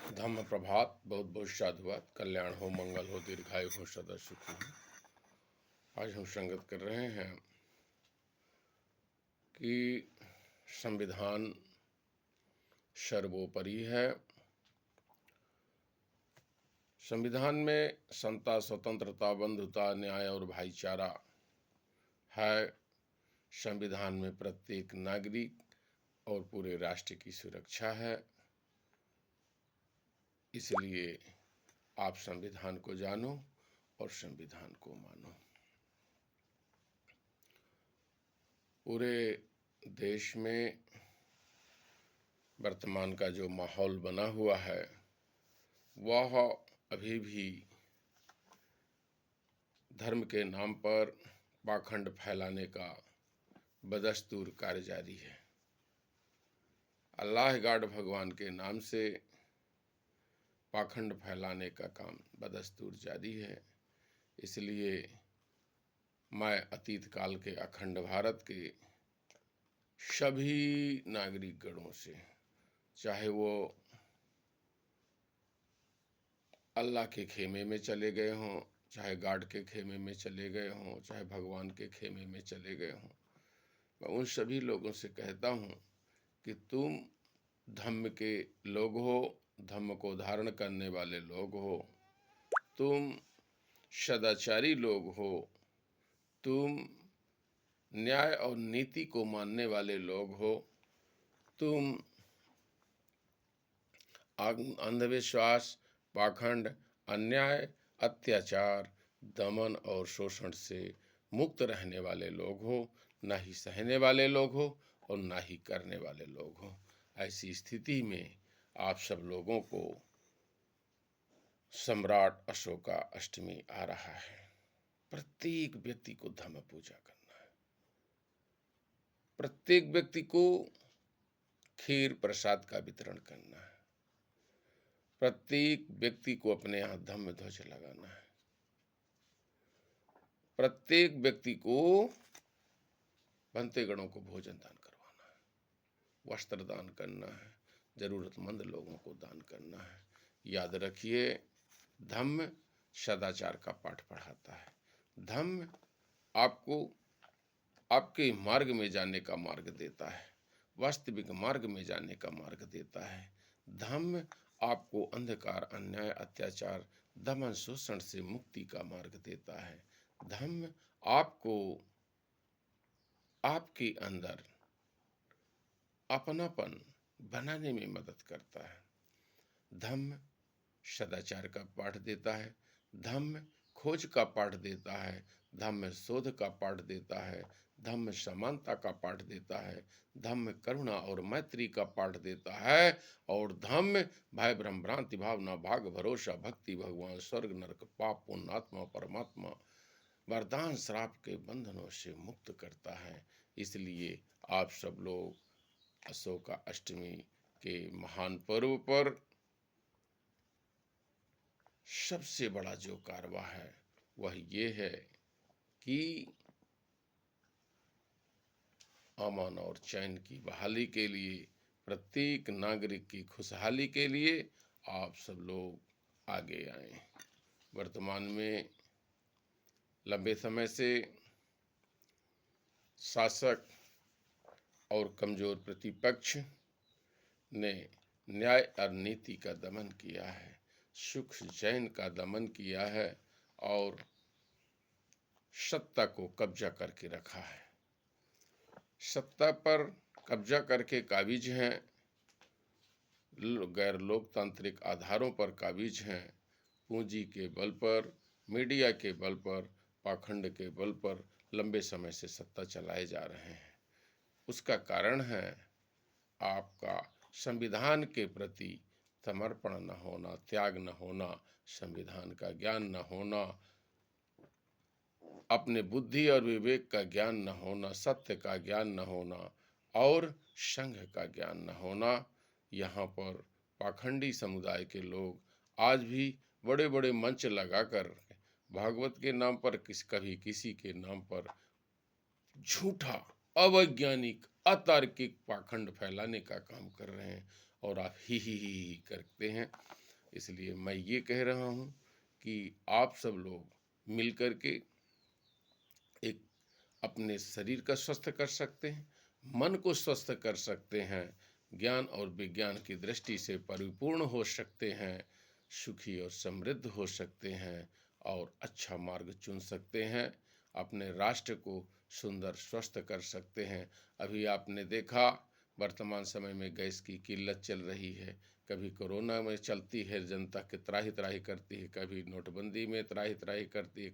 धम्म प्रभात। बहुत बहुत साधुवाद। कल्याण हो, मंगल हो, दीर्घायु हो, सदा सुखी हो। आज हम संगत कर रहे हैं कि संविधान सर्वोपरि है। संविधान में समता, स्वतंत्रता, बंधुता, न्याय और भाईचारा है। संविधान में प्रत्येक नागरिक और पूरे राष्ट्र की सुरक्षा है। इसलिए आप संविधान को जानो और संविधान को मानो। पूरे देश में वर्तमान का जो माहौल बना हुआ है वह अभी भी धर्म के नाम पर पाखंड फैलाने का बदस्तूर कार्य जारी है। अल्लाह गॉड भगवान के नाम से पाखंड फैलाने का काम बदस्तूर जारी है। इसलिए मैं अतीत काल के अखंड भारत के सभी नागरिक गणों से, चाहे वो अल्लाह के खेमे में चले गए हों, चाहे गॉड के खेमे में चले गए हों, चाहे भगवान के खेमे में चले गए हों, मैं उन सभी लोगों से कहता हूँ कि तुम धम्म के लोग हो, धम्म को धारण करने वाले लोग हो, तुम सदाचारी लोग हो, तुम न्याय और नीति को मानने वाले लोग हो, तुम अंधविश्वास, पाखंड, अन्याय, अत्याचार, दमन और शोषण से मुक्त रहने वाले लोग हो, ना ही सहने वाले लोग हो और ना ही करने वाले लोग हो। ऐसी स्थिति में आप सब लोगों को सम्राट अशोका अष्टमी आ रहा है। प्रत्येक व्यक्ति को धम्म पूजा करना है। प्रत्येक व्यक्ति को खीर प्रसाद का वितरण करना है। प्रत्येक व्यक्ति को अपने यहाँ धम्म ध्वज लगाना है। प्रत्येक व्यक्ति को भंते गणों को भोजन दान करवाना है, वस्त्र दान करना है, जरूरतमंद लोगों को दान करना है। याद रखिए, धम्म सदाचार का पाठ पढ़ाता है। धम्म आपको आपके मार्ग में जाने का मार्ग देता है, वास्तविक मार्ग में जाने का मार्ग देता है। धम्म आपको अंधकार, अन्याय, अत्याचार, दमन, शोषण से मुक्ति का मार्ग देता है। धम्म आपको आपके अंदर अपनापन बनाने में मदद करता है। धम्म सदाचार का पाठ देता है। धम्म खोज का पाठ देता है। धम्म शोध का पाठ देता है। धम्म समानता का पाठ देता है। धम्म करुणा और मैत्री का पाठ देता है। और धम्म भय भ्रम भ्रांति भावना भाग भरोसा भक्ति भगवान स्वर्ग नरक पाप पुण्य आत्मा परमात्मा वरदान श्राप के बंधनों से मुक्त करता है। इसलिए आप सब लोग अशोका अष्टमी के महान पर्व पर सबसे बड़ा जो कारवा है वह ये है कि अमन और चैन की बहाली के लिए, प्रत्येक नागरिक की खुशहाली के लिए आप सब लोग आगे आएं। वर्तमान में लंबे समय से शासक और कमजोर प्रतिपक्ष ने न्याय और नीति का दमन किया है, सुख चैन का दमन किया है और सत्ता को कब्जा करके रखा है। सत्ता पर कब्जा करके काबिज हैं, गैर लोकतांत्रिक आधारों पर काबिज हैं, पूंजी के बल पर, मीडिया के बल पर, पाखंड के बल पर लंबे समय से सत्ता चलाए जा रहे हैं। उसका कारण है आपका संविधान के प्रति समर्पण न होना, त्याग न होना, संविधान का ज्ञान न होना, अपने बुद्धि और विवेक का ज्ञान न होना, सत्य का ज्ञान न होना और संघ का ज्ञान न होना। यहाँ पर पाखंडी समुदाय के लोग आज भी बड़े बड़े मंच लगाकर भागवत के नाम पर कभी किसी के नाम पर झूठा, अवैज्ञानिक, अतार्किक पाखंड फैलाने का काम कर रहे हैं। और आप ही करते हैं। इसलिए मैं ये कह रहा हूँ कि आप सब लोग मिल कर के एक अपने शरीर का स्वस्थ कर सकते हैं, मन को स्वस्थ कर सकते हैं, ज्ञान और विज्ञान की दृष्टि से परिपूर्ण हो सकते हैं, सुखी और समृद्ध हो सकते हैं और अच्छा मार्ग चुन सकते हैं, अपने राष्ट्र को सुंदर स्वस्थ कर सकते हैं। अभी आपने देखा वर्तमान समय में गैस की किल्लत चल रही है, कभी कोरोना में चलती है, जनता की त्राही त्राही करती है, कभी नोटबंदी में त्राही त्राही करती है।